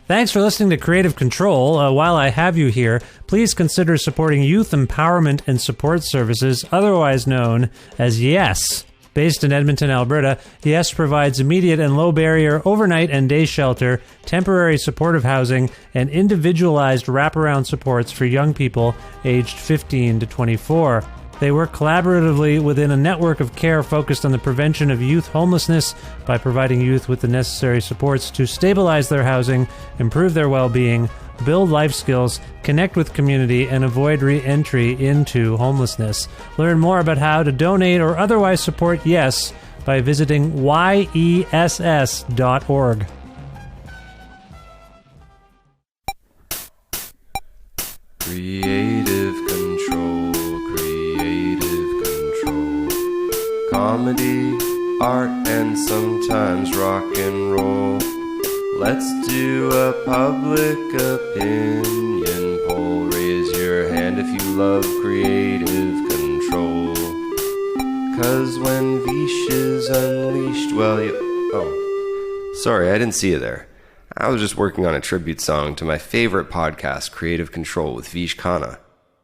Thanks for listening to Creative Control. While I have you here, please consider supporting Youth Empowerment and Support Services, otherwise known as YES. Based in Edmonton, Alberta, YES provides immediate and low-barrier overnight and day shelter, temporary supportive housing, and individualized wraparound supports for young people aged 15 to 24. They work collaboratively within a network of care focused on the prevention of youth homelessness by providing youth with the necessary supports to stabilize their housing, improve their well-being, build life skills, connect with community, and avoid re-entry into homelessness. Learn more about how to donate or otherwise support YES by visiting yess.org. Creative control, creative control. Comedy, art, and sometimes rock and roll. Let's do a public opinion poll. Raise your hand if you love creative control. 'Cause when Vish is unleashed, well, Oh, sorry, I didn't see you there. I was just working on a tribute song to my favorite podcast, Creative Control, with Vish Khanna.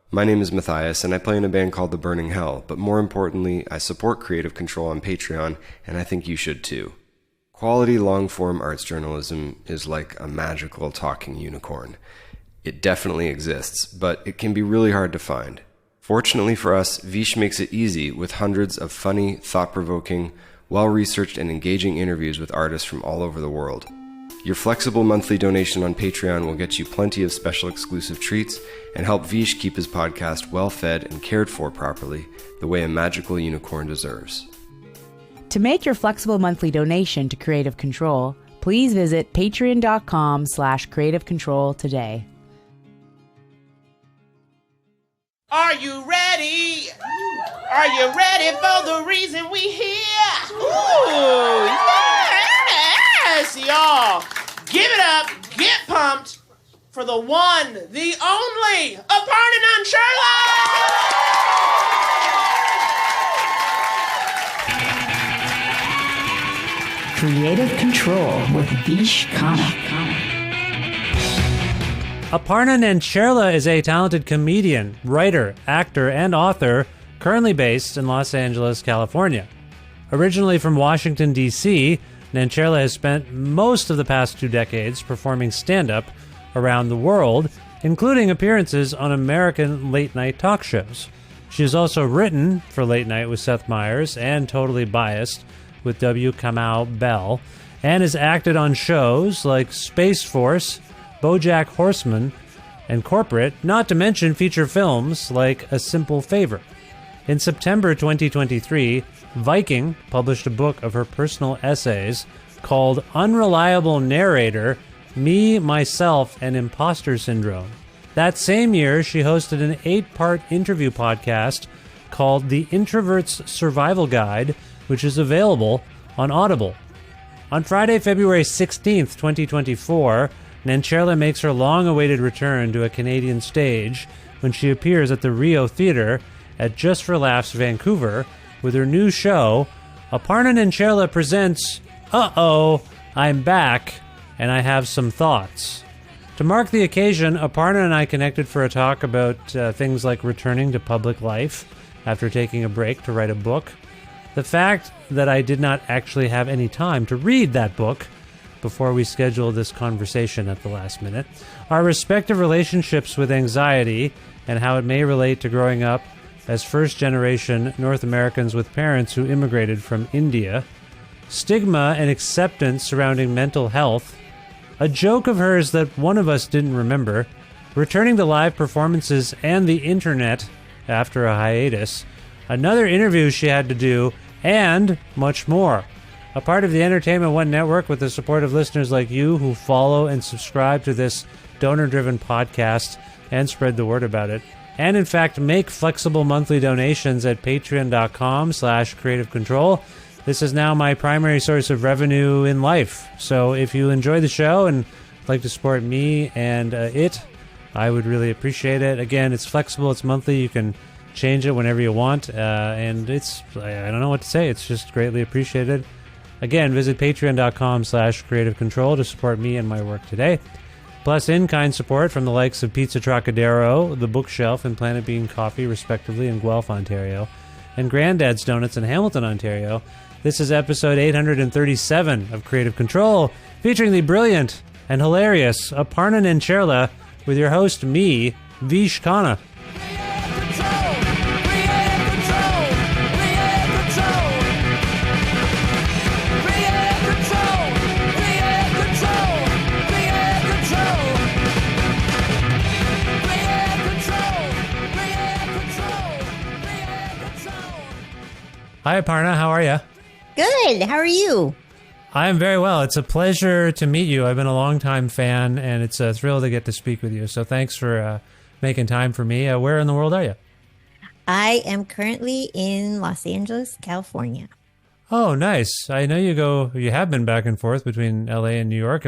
My name is Matthias, and I play in a band called The Burning Hell, but more importantly, I support Creative Control on Patreon, and I think you should too. Quality long-form arts journalism is like a magical talking unicorn. It definitely exists, but it can be really hard to find. Fortunately for us, Vish makes it easy with hundreds of funny, thought-provoking, well-researched and engaging interviews with artists from all over the world. Your flexible monthly donation on Patreon will get you plenty of special exclusive treats and help Vish keep his podcast well-fed and cared for properly, the way a magical unicorn deserves. To make your flexible monthly donation to Creative Control, please visit patreon.com/Creative Control today. Are you ready? Are you ready for the reason we here? Ooh, yes, y'all. Give it up, get pumped for the one, the only, Aparna Nancherla! Creative Control with Vish Khanna. Aparna Nancherla is a talented comedian, writer, actor, and author currently based in Los Angeles, California. Originally from Washington, D.C., Nancherla has spent most of the past 2 decades performing stand-up around the world, including appearances on American late-night talk shows. She has also written for Late Night with Seth Meyers and Totally Biased with W. Kamau Bell, and has acted on shows like Space Force, BoJack Horseman, and Corporate, not to mention feature films like A Simple Favor. In September 2023, Viking published a book of her personal essays called Unreliable Narrator, Me, Myself, and Imposter Syndrome. That same year, she hosted an 8-part interview podcast called The Introvert's Survival Guide, which is available on Audible. On Friday, February 16th, 2024, Nancherla makes her long-awaited return to a Canadian stage when she appears at the Rio Theatre at Just for Laughs, Vancouver, with her new show, Aparna Nancherla presents Uh-Oh, I'm Back, and I Have Some Thoughts. To mark the occasion, Aparna and I connected for a talk about things like returning to public life after taking a break to write a book, the fact that I did not actually have any time to read that book before we scheduled this conversation at the last minute, our respective relationships with anxiety and how it may relate to growing up as first-generation North Americans with parents who immigrated from India, stigma and acceptance surrounding mental health, a joke of hers that one of us didn't remember, returning to live performances and the internet after a hiatus, another interview she had to do, and much more. A part of the Entertainment One network with the support of listeners like you who follow and subscribe to this donor-driven podcast and spread the word about it. And in fact, make flexible monthly donations at patreon.com/creative control. This is now my primary source of revenue in life. So if you enjoy the show and like to support me and it, I would really appreciate it. Again, it's flexible, it's monthly, you can change it whenever you want, and it's, I don't know what to say, it's just greatly appreciated. Again, visit patreon.com/creative control to support me and my work today. Plus in-kind support from the likes of Pizza Trocadero, The Bookshelf, and Planet Bean Coffee, respectively, in Guelph, Ontario, and Granddad's Donuts in Hamilton, Ontario. This is episode 837 of Creative Control, featuring the brilliant and hilarious Aparna Nancherla, with your host, me, Vish Khanna. Hi, Aparna. How are you? Good. How are you? I am very well. It's a pleasure to meet you. I've been a longtime fan, and it's a thrill to get to speak with you. So thanks for making time for me. Where in the world are you? I am currently in Los Angeles, California. Oh, nice. I know you have been back and forth between LA and New York.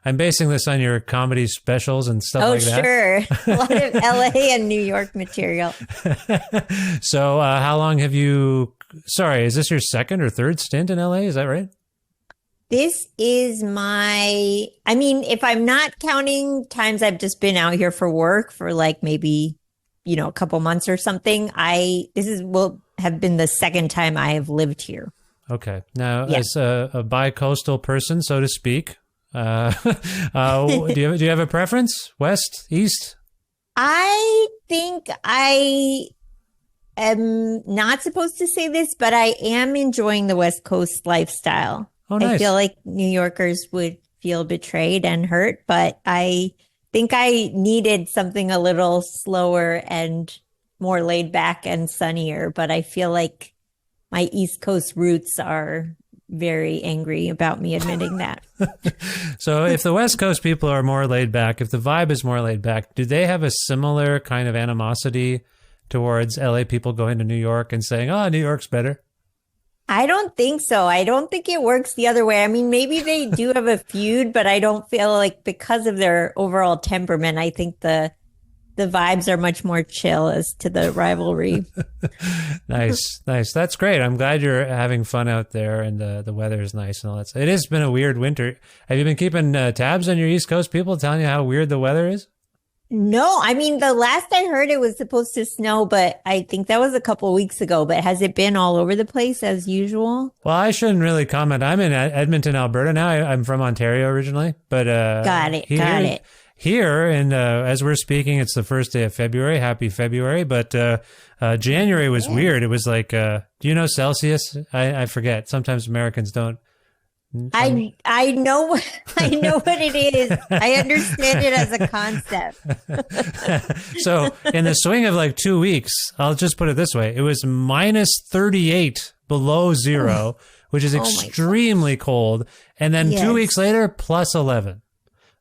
I'm basing this on your comedy specials and stuff like that. Oh, sure. A lot of LA and New York material. So how long have you, is this your second or third stint in LA? Is that right? This is if I'm not counting times I've just been out here for work for like maybe, a couple months or something, will have been the second time I have lived here. Okay. Now, as a bi-coastal person, so to speak, do you have a preference? West, east? I think I am not supposed to say this, but I am enjoying the West Coast lifestyle. Oh, nice. I feel like New Yorkers would feel betrayed and hurt, but I think I needed something a little slower and more laid back and sunnier, but I feel like my East Coast roots are very angry about me admitting that. So if the West Coast people are more laid back, if the vibe is more laid back, do they have a similar kind of animosity towards LA people going to New York and saying, oh, New York's better? I don't think so. I don't think it works the other way. I mean, maybe they do have a feud, but I don't feel like because of their overall temperament, I think the vibes are much more chill as to the rivalry. Nice. That's great. I'm glad you're having fun out there and the weather is nice and all that. It has been a weird winter. Have you been keeping tabs on your East Coast people telling you how weird the weather is? No, I mean, the last I heard it was supposed to snow, but I think that was a couple of weeks ago. But has it been all over the place as usual? Well, I shouldn't really comment. I'm in Edmonton, Alberta now. I'm from Ontario originally, but got it. Here, and as we're speaking, it's the first day of February. Happy February. But January was weird. It was like, do you know Celsius? I forget. Sometimes Americans don't. I know what it is. I understand it as a concept. So in the swing of like 2 weeks, I'll just put it this way. It was minus 38 below zero, which is extremely cold. And then 2 weeks later, plus 11.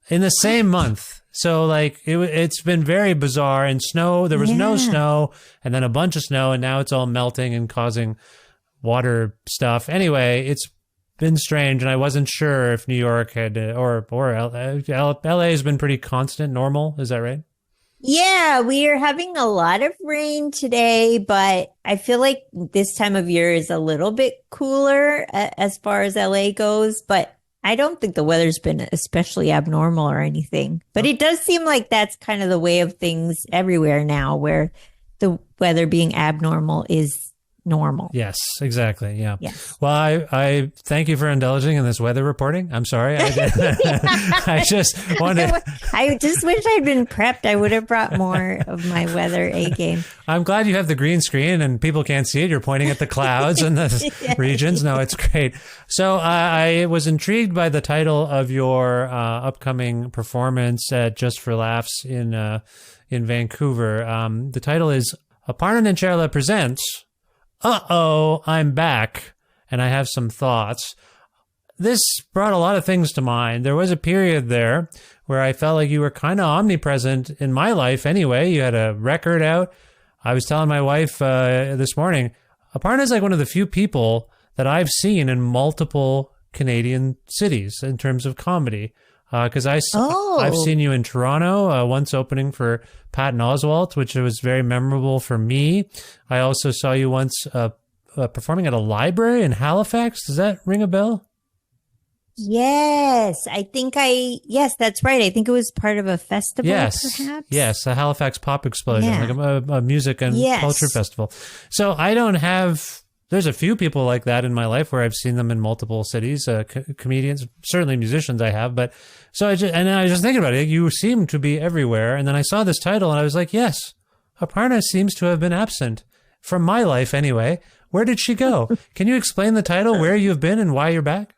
In the same month. So like it's been very bizarre, and there was no snow and then a bunch of snow, and now it's all melting and causing water stuff. Anyway, it's been strange, and I wasn't sure if New York had or LA has been pretty constant, normal. Is that right? Yeah, we are having a lot of rain today, but I feel like this time of year is a little bit cooler as far as LA goes, but I don't think the weather's been especially abnormal or anything, but it does seem like that's kind of the way of things everywhere now, where the weather being abnormal is normal. Yes, exactly. Yeah. Yes. Well, I thank you for indulging in this weather reporting. I'm sorry. I just wanted. I just wish I'd been prepped. I would have brought more of my weather A game. I'm glad you have the green screen and people can't see it. You're pointing at the clouds and the regions. No, it's great. So I was intrigued by the title of your upcoming performance at Just for Laughs in Vancouver. The title is Aparna Nancherla Presents Uh-Oh, I'm Back, and I have some thoughts. This brought a lot of things to mind. There was a period there where I felt like you were kind of omnipresent in my life anyway. You had a record out. I was telling my wife this morning, Aparna is like one of the few people that I've seen in multiple Canadian cities in terms of comedy. Because I've seen you in Toronto, once opening for Patton Oswalt, which was very memorable for me. I also saw you once performing at a library in Halifax. Does that ring a bell? Yes, yes, that's right. I think it was part of a festival, Yes. perhaps. Yes. The Halifax Pop Explosion, Yeah. like a music and Yes. culture festival. So I don't have, there's a few people like that in my life where I've seen them in multiple cities, comedians, certainly musicians I have. But so and I was just thinking about it. You seem to be everywhere. And then I saw this title and I was like, yes, Aparna seems to have been absent from my life anyway. Where did she go? Can you explain the title, where you've been and why you're back?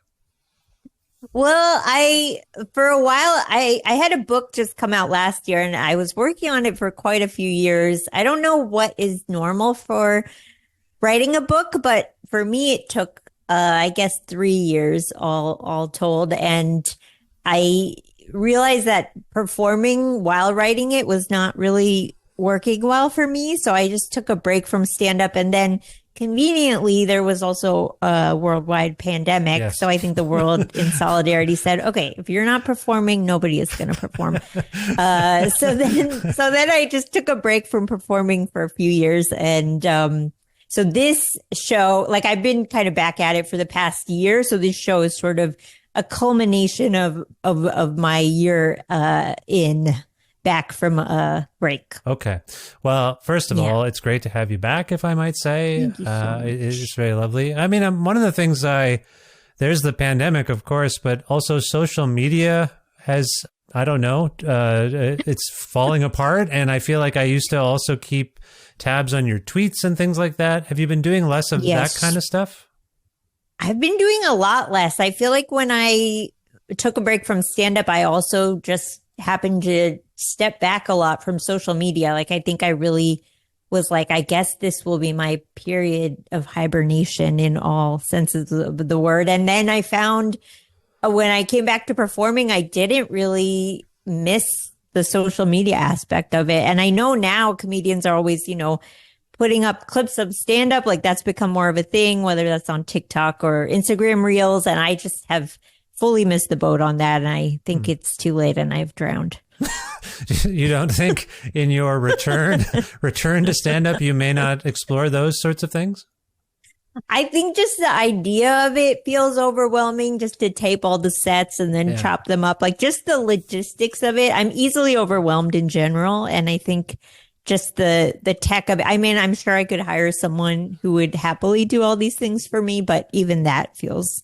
Well, for a while, I had a book just come out last year and I was working on it for quite a few years. I don't know what is normal for writing a book, but for me, it took, I guess 3 years all told. And I realized that performing while writing it was not really working well for me. So I just took a break from stand up, and then conveniently, there was also a worldwide pandemic. Yes. So I think the world in solidarity said, okay, if you're not performing, nobody is going to perform. So then I just took a break from performing for a few years. And so this show, like I've been kind of back at it for the past year. So this show is sort of a culmination of my year back from a break. Okay. Well, first of all, it's great to have you back, if I might say. Thank you so much. It is just very lovely. I mean, one of the things there's the pandemic, of course, but also social media has, I don't know, it's falling apart. And I feel like I used to also keep tabs on your tweets and things like that. Have you been doing less of that kind of stuff? I've been doing a lot less. I feel like when I took a break from stand-up, I also just happened to step back a lot from social media. Like, I think I really was like, I guess this will be my period of hibernation in all senses of the word. And then I found when I came back to performing, I didn't really miss the social media aspect of it. And I know now comedians are always, putting up clips of stand-up. Like, that's become more of a thing, whether that's on TikTok or Instagram Reels. And I just have fully missed the boat on that. And I think it's too late and I've drowned. You don't think in your return to stand-up, you may not explore those sorts of things? I think just the idea of it feels overwhelming, just to tape all the sets and then chop them up. Like, just the logistics of it. I'm easily overwhelmed in general. And I think just the tech of it. I mean, I'm sure I could hire someone who would happily do all these things for me, but even that feels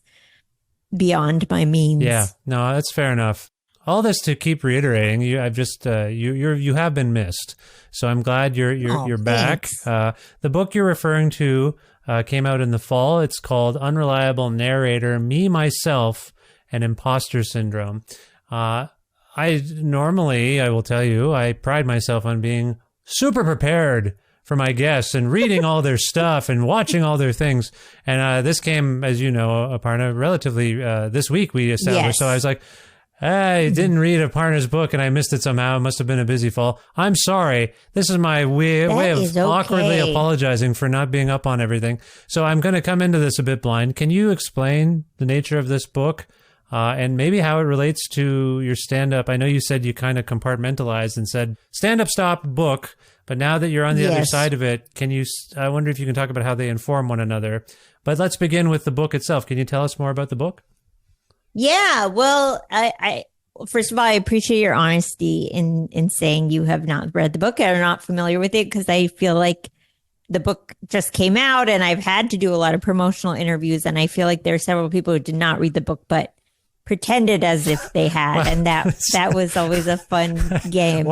beyond my means. Yeah, no, that's fair enough. All this to keep reiterating, you have been missed. So I'm glad you're back. The book you're referring to came out in the fall. It's called Unreliable Narrator: Me, Myself, and Imposter Syndrome. I will tell you, I pride myself on being super prepared for my guests and reading all their stuff and watching all their things. And this came, as you know, Aparna, relatively this week we established. Yes. So I was like, I didn't read Aparna's book and I missed it somehow. It must have been a busy fall. I'm sorry. This is my way of awkwardly apologizing for not being up on everything. So I'm going to come into this a bit blind. Can you explain the nature of this book and maybe how it relates to your stand-up? I know you said you kind of compartmentalized and said stand-up stop book, but now that you're on the other side of it, I wonder if you can talk about how they inform one another. But let's begin with the book itself. Can you tell us more about the book? Yeah, well, I first of all, I appreciate your honesty in saying you have not read the book and are not familiar with it, because I feel like the book just came out and I've had to do a lot of promotional interviews, and I feel like there are several people who did not read the book but pretended as if they had, and that was always a fun game.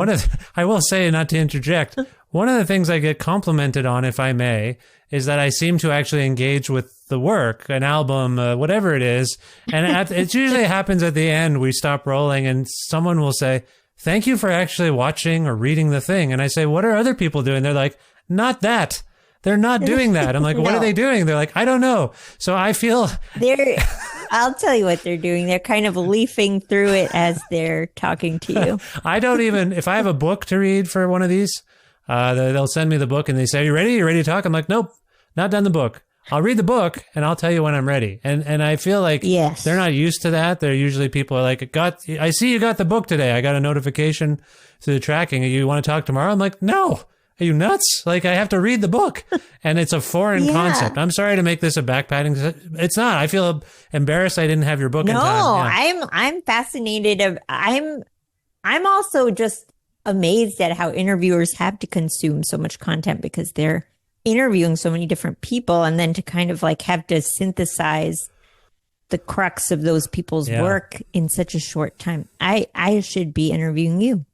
I will say, not to interject, one of the things I get complimented on, if I may, is that I seem to actually engage with the work, an album, whatever it is. And it usually happens at the end, we stop rolling and someone will say, thank you for actually watching or reading the thing. And I say, what are other people doing? They're like, not that. They're not doing that. I'm like, what are they doing? They're like, I don't know. So I feel I'll tell you what they're doing. They're kind of leafing through it as they're talking to you. I don't even, if I have a book to read for one of these, they'll send me the book and they say, are you ready? You ready to talk? I'm like, nope, not done the book. I'll read the book and I'll tell you when I'm ready. And I feel like they're not used to that. They're usually people are like, I see you got the book today. I got a notification through the tracking. You want to talk tomorrow? I'm like, no, Are you nuts? Like, I have to read the book, and it's a foreign Yeah. concept. I'm sorry to make this a backpatting. It's not. I feel embarrassed I didn't have your book in No, time. Yeah. I'm fascinated. I'm also just amazed at how interviewers have to consume so much content because they're interviewing so many different people, and then to kind of like have to synthesize the crux of those people's Yeah. work in such a short time. I should be interviewing you.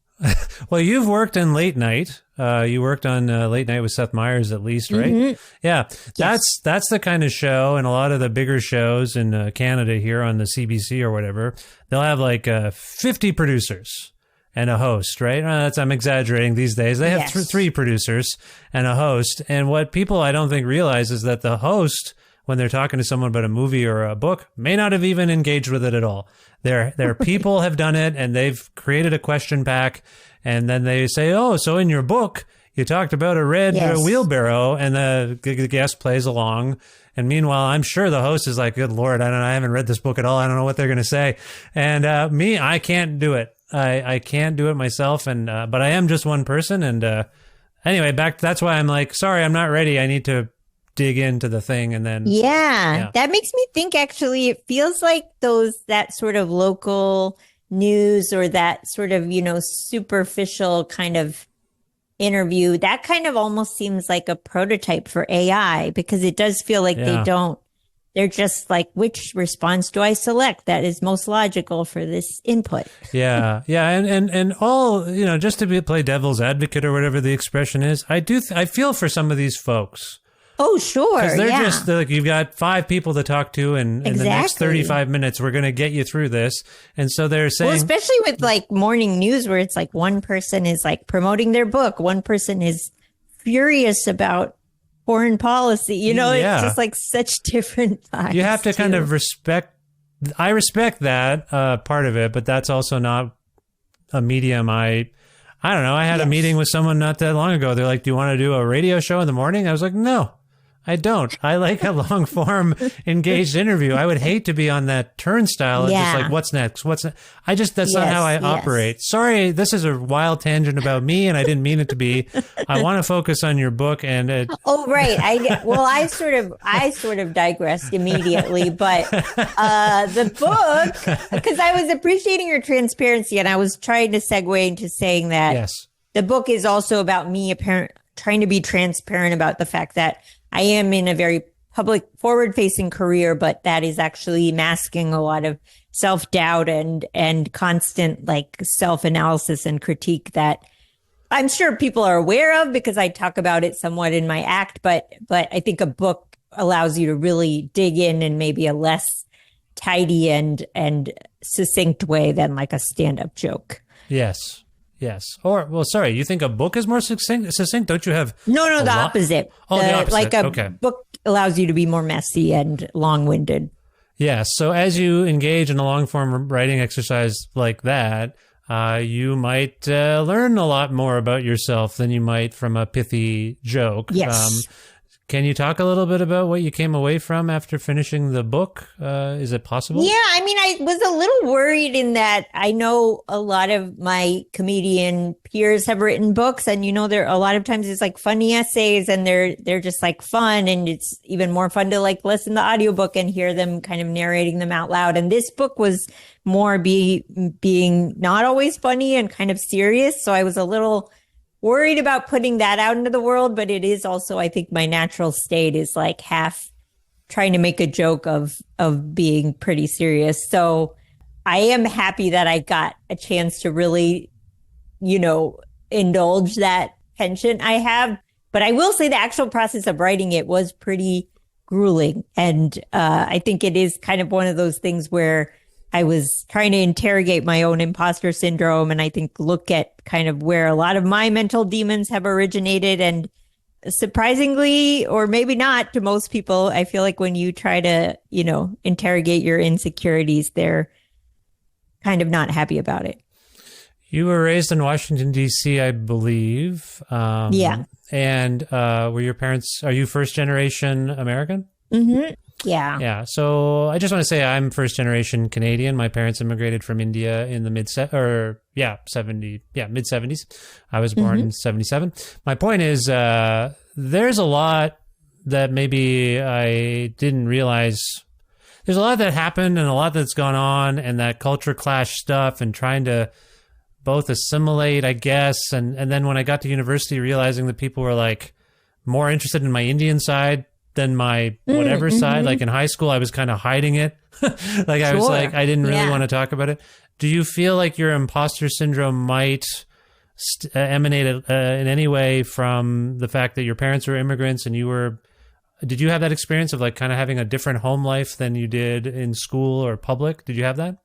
Well, you've worked in late night. You worked on Late Night with Seth Meyers, at least, right? Mm-hmm. Yeah, that's the kind of show, and a lot of the bigger shows in Canada here on the CBC or whatever, they'll have like 50 producers and a host, right? I'm exaggerating these days. They have Yes. three producers and a host, and what people I don't think realize is that the host, when they're talking to someone about a movie or a book, may not have even engaged with it at all. Their people have done it, and they've created a question pack, and then they say, "Oh, so in your book, you talked about a red Yes. wheelbarrow," and the guest plays along. And meanwhile, I'm sure the host is like, "Good Lord, I haven't read this book at all. I don't know what they're going to say." And me, I can't do it. I can't do it myself. And but I am just one person. And anyway, that's why I'm like, sorry, I'm not ready. I need to dig into the thing, and then Yeah, that makes me think actually it feels like that sort of local news or that sort of, superficial kind of interview, that kind of almost seems like a prototype for AI because it does feel like they're just like, which response do I select that is most logical for this input? yeah, and all, just to play devil's advocate or whatever the expression is, I feel for some of these folks. Oh, sure. Because they're yeah. just like, you've got 5 people to talk to, and in the next Exactly. 35 minutes, we're going to get you through this. And so they're saying, Well, especially with like morning news where it's like one person is like promoting their book, one person is furious about foreign policy. Yeah. It's just like such different vibes. you have to kind too. of I respect that part of it, but that's also not a medium I don't know. I had a meeting with someone not that long ago. They're like, "Do you want to do a radio show in the morning?" I was like, "No, I don't. I like a long form engaged interview. I would hate to be on that turnstile and just like, what's next? That's not how I operate. Sorry, this is a wild tangent about me, and I didn't mean it to be. I want to focus on your book and Oh, right. I sort of digressed immediately, but the book, because I was appreciating your transparency and I was trying to segue into saying that yes. the book is also about me trying to be transparent about the fact that I am in a very public forward-facing career, but that is actually masking a lot of self-doubt and constant like self-analysis and critique that I'm sure people are aware of because I talk about it somewhat in my act, but I think a book allows you to really dig in maybe a less tidy and succinct way than like a stand-up joke. Yes. Or, well, sorry, you think a book is more succinct? Don't you have... No, the opposite. Oh, the opposite. Like a Okay. book allows you to be more messy and long-winded. Yes. So as you engage in a long-form writing exercise like that, you might learn a lot more about yourself than you might from a pithy joke. Yes. Can you talk a little bit about what you came away from after finishing the book? Is it possible? Yeah, I mean, I was a little worried in that I know a lot of my comedian peers have written books, and there a lot of times it's like funny essays, and they're just like fun, and it's even more fun to like listen to the audiobook and hear them kind of narrating them out loud. And this book was more being not always funny and kind of serious, so I was a little worried about putting that out into the world, but it is also, I think my natural state is like half trying to make a joke of being pretty serious. So I am happy that I got a chance to really, indulge that penchant I have. But I will say the actual process of writing it was pretty grueling. And I think it is kind of one of those things where I was trying to interrogate my own imposter syndrome and I think look at kind of where a lot of my mental demons have originated. And surprisingly, or maybe not to most people, I feel like when you try to, interrogate your insecurities, they're kind of not happy about it. You were raised in Washington, D.C., I believe. Yeah. And were your parents, are you first generation American? Mm-hmm. Yeah. Yeah. So I just want to say I'm first generation Canadian. My parents immigrated from India in the mid 70s. I was born in 77. My point is, there's a lot that maybe I didn't realize. There's a lot that happened and a lot that's gone on, and that culture clash stuff and trying to both assimilate, I guess. And then when I got to university, realizing that people were like more interested in my Indian side than my whatever side. Like in high school, I was kind of hiding it. Like I was like, I didn't really want to talk about it. Do you feel like your imposter syndrome might emanate in any way from the fact that your parents were immigrants and did you have that experience of like kind of having a different home life than you did in school or public? Did you have that?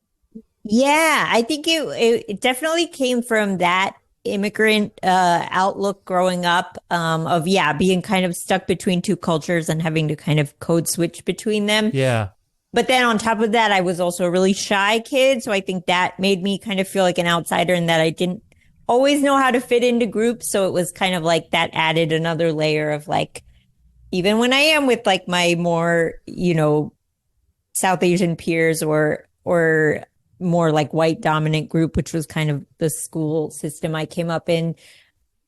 Yeah, I think it definitely came from that immigrant outlook growing up of being kind of stuck between two cultures and having to kind of code switch between them. Yeah. But then on top of that, I was also a really shy kid. So I think that made me kind of feel like an outsider and that I didn't always know how to fit into groups. So it was kind of like that added another layer of like, even when I am with like my more, South Asian peers or more like white dominant group, which was kind of the school system I came up in,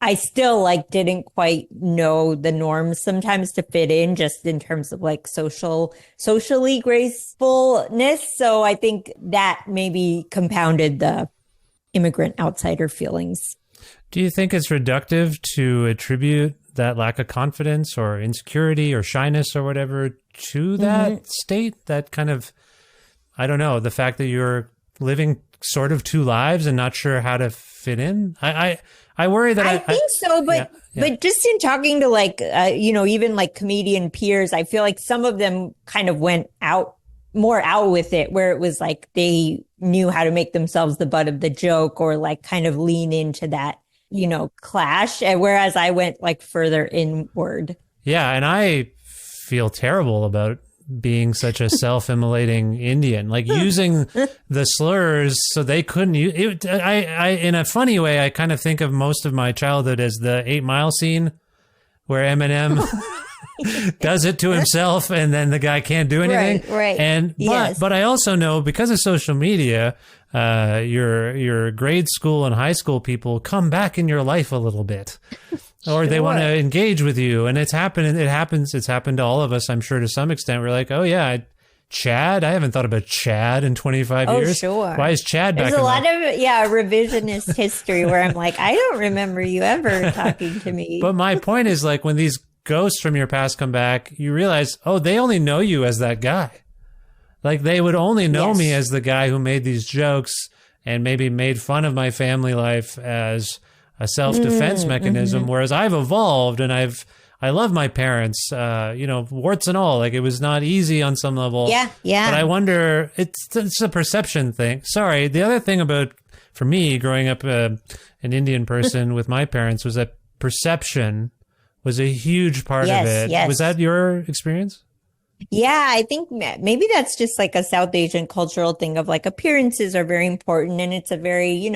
I still like didn't quite know the norms sometimes to fit in just in terms of like socially gracefulness. So I think that maybe compounded the immigrant outsider feelings. Do you think it's reductive to attribute that lack of confidence or insecurity or shyness or whatever to that state? That kind of, I don't know, the fact that you're living sort of two lives and not sure how to fit in. I worry that I think so, but just in talking to like, even like comedian peers, I feel like some of them kind of went more out with it, where it was like they knew how to make themselves the butt of the joke or like kind of lean into that, clash. Whereas I went like further inward. Yeah. And I feel terrible about being such a self-immolating Indian, like using the slurs so they couldn't use it. I in a funny way, I kind of think of most of my childhood as the 8 Mile scene where Eminem does it to himself and then the guy can't do anything. Right. And but I also know because of social media, your grade school and high school people come back in your life a little bit. Or they want to engage with you. And it's happened to all of us, I'm sure, to some extent. We're like, oh, yeah, Chad? I haven't thought about Chad in 25 years. Oh, sure. Why is Chad back? There's a lot of, revisionist history where I'm like, I don't remember you ever talking to me. But my point is, like, when these ghosts from your past come back, you realize, oh, they only know you as that guy. Like, they would only know me as the guy who made these jokes and maybe made fun of my family life as a self-defense mechanism, whereas I've evolved and I love my parents, warts and all. Like, it was not easy on some level. Yeah. But I wonder, it's a perception thing. Sorry. The other thing for me, growing up an Indian person with my parents, was that perception was a huge part of it. Yes. Was that your experience? Yeah, I think maybe that's just like a South Asian cultural thing of like appearances are very important and it's a very,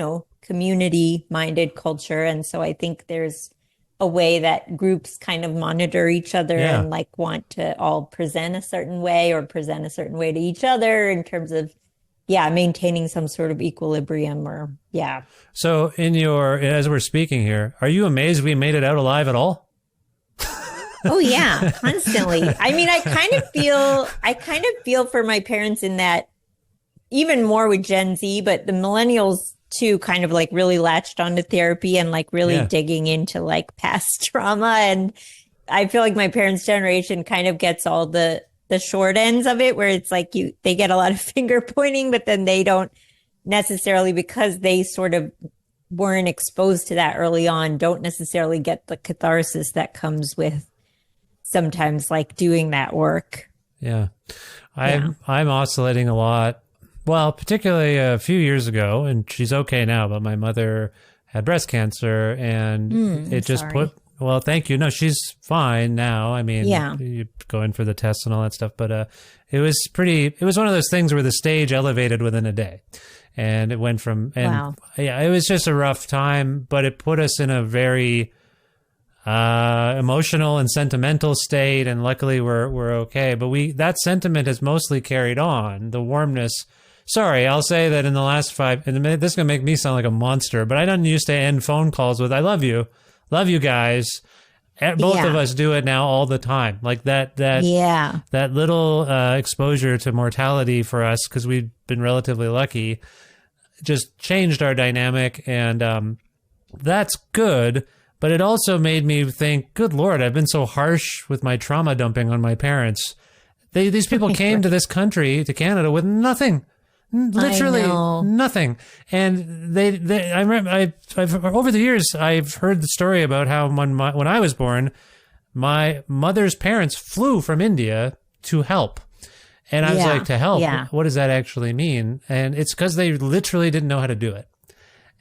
community-minded culture. And so I think there's a way that groups kind of monitor each other and like want to all present a certain way or present a certain way to each other in terms of, maintaining some sort of equilibrium or, So as we're speaking here, are you amazed we made it out alive at all? Oh yeah, constantly. I mean, I kind of feel for my parents in that even more with Gen Z, but the millennials too kind of like really latched onto therapy and like really digging into like past trauma. And I feel like my parents' generation kind of gets all the short ends of it, where it's like they get a lot of finger pointing, but then they don't necessarily, because they sort of weren't exposed to that early on, don't necessarily get the catharsis that comes with sometimes like doing that work. Yeah. I'm oscillating a lot. Well, particularly a few years ago, and she's okay now, but my mother had breast cancer and it just well, thank you. No, she's fine now. I mean, you go in for the tests and all that stuff, but it was one of those things where the stage elevated within a day. And it went from, it was just a rough time, but it put us in a very, emotional and sentimental state, and luckily we're okay. But that sentiment has mostly carried on. The warmness. Sorry, I'll say that in the last 5 in a minute. This is gonna make me sound like a monster, but I don't used to end phone calls with "I love you guys." Both of us do it now all the time. Like that little exposure to mortality for us, because we've been relatively lucky, just changed our dynamic, and that's good. But it also made me think, good Lord, I've been so harsh with my trauma dumping on my parents. These people came to this country, to Canada, with nothing. Literally nothing. And I remember I've over the years, I've heard the story about how when I was born, my mother's parents flew from India to help. And I was like, to help? What does that actually mean? And it's because they literally didn't know how to do it.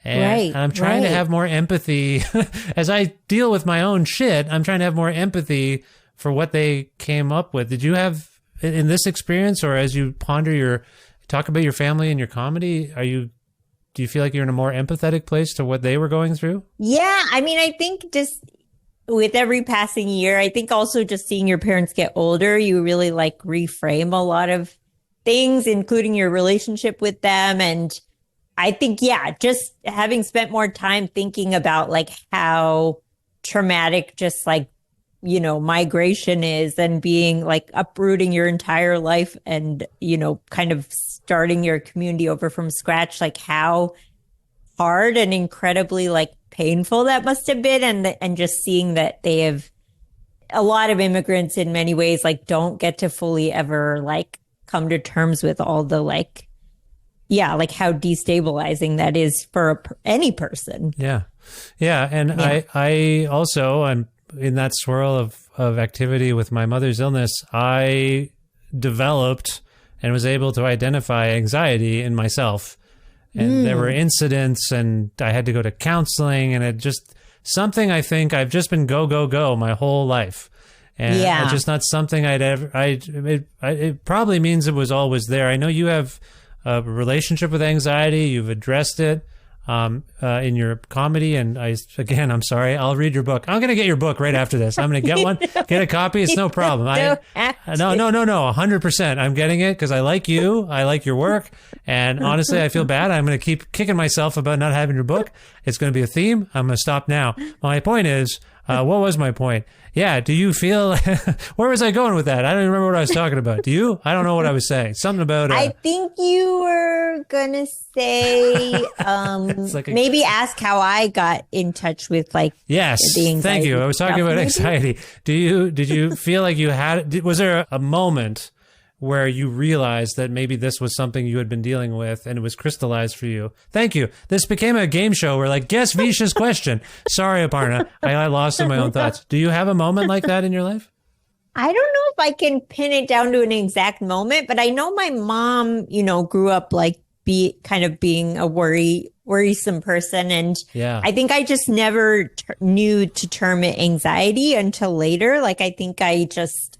And I'm trying to have more empathy as I deal with my own shit. I'm trying to have more empathy for what they came up with. Did you have in this experience, or as you talk about your family and your comedy, do you feel like you're in a more empathetic place to what they were going through? Yeah. I mean, I think just with every passing year, I think also just seeing your parents get older, you really like reframe a lot of things, including your relationship with them. And I think, just having spent more time thinking about like how traumatic just like, migration is, and being like uprooting your entire life and, kind of starting your community over from scratch, like how hard and incredibly like painful that must have been. And just seeing that they have a lot of immigrants in many ways, like don't get to fully ever like come to terms with all the like, like how destabilizing that is for any person. Yeah. And I also, I'm in that swirl of activity with my mother's illness. I developed and was able to identify anxiety in myself. And there were incidents, and I had to go to counseling, and it just something I think I've just been go my whole life. And it's just not something it probably means it was always there. I know you have a relationship with anxiety. You've addressed it in your comedy. And I'm sorry, I'll read your book. I'm going to get your book right after this. I'm going to get one, get a copy. It's no problem. No, 100%. I'm getting it because I like you. I like your work. And honestly, I feel bad. I'm going to keep kicking myself about not having your book. It's going to be a theme. I'm going to stop now. My point is, what was my point? Yeah. Do you feel, where was I going with that? I don't even remember what I was talking about. Do you? I don't know what I was saying. Something about, I think you were going to say, maybe ask how I got in touch with like, the anxiety. Thank you. I was talking about anxiety. Did you feel like you was there a moment where you realized that maybe this was something you had been dealing with and it was crystallized for you? Thank you. This became a game show where like, guess Visha's question. Sorry, Aparna. I lost in my own thoughts. Do you have a moment like that in your life? I don't know if I can pin it down to an exact moment, but I know my mom, grew up like being a worrisome person. And I think I just never knew to term it anxiety until later. Like, I think I just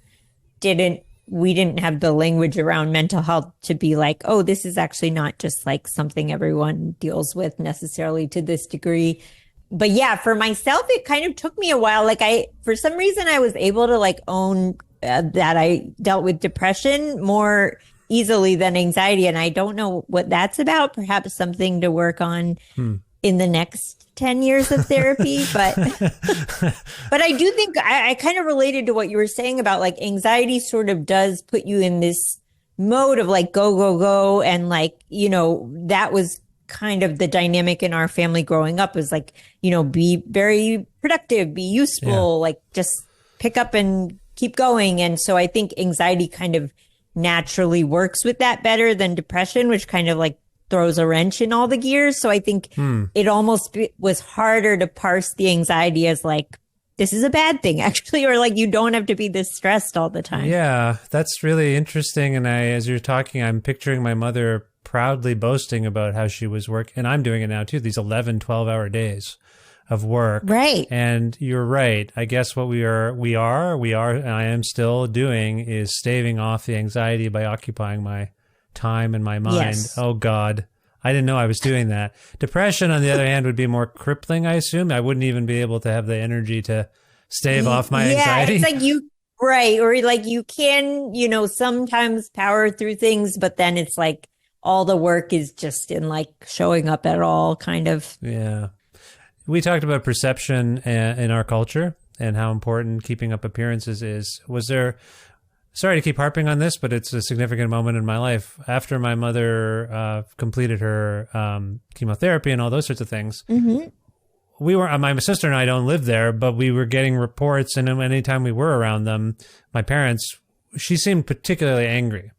we didn't have the language around mental health to be like, oh, this is actually not just like something everyone deals with necessarily to this degree. But for myself, it kind of took me a while. Like for some reason, I was able to like own that I dealt with depression more easily than anxiety. And I don't know what that's about. Perhaps something to work on in the next 10 years of therapy. But I do think I kind of related to what you were saying about like anxiety sort of does put you in this mode of like, go. And like, that was kind of the dynamic in our family growing up, was like, be very productive, be useful, like just pick up and keep going. And so I think anxiety kind of naturally works with that better than depression, which kind of like throws a wrench in all the gears. So I think it almost was harder to parse the anxiety as like, this is a bad thing actually, or like you don't have to be this stressed all the time. Yeah, that's really interesting. And as you're talking, I'm picturing my mother proudly boasting about how she was working, and I'm doing it now too, these 11, 12-hour days of work. Right. And you're right. I guess what we are, and I am still doing is staving off the anxiety by occupying my time and my mind. Yes. Oh God. I didn't know I was doing that. Depression, on the other hand, would be more crippling, I assume. I wouldn't even be able to have the energy to stave off my anxiety. It's like right. Or like you can, sometimes power through things, but then it's like all the work is just in like showing up at all kind of. Yeah. We talked about perception in our culture and how important keeping up appearances is. Was there, sorry to keep harping on this, but it's a significant moment in my life. After my mother completed her chemotherapy and all those sorts of things, we were, my sister and I don't live there, but we were getting reports, and anytime we were around them, my parents, she seemed particularly angry,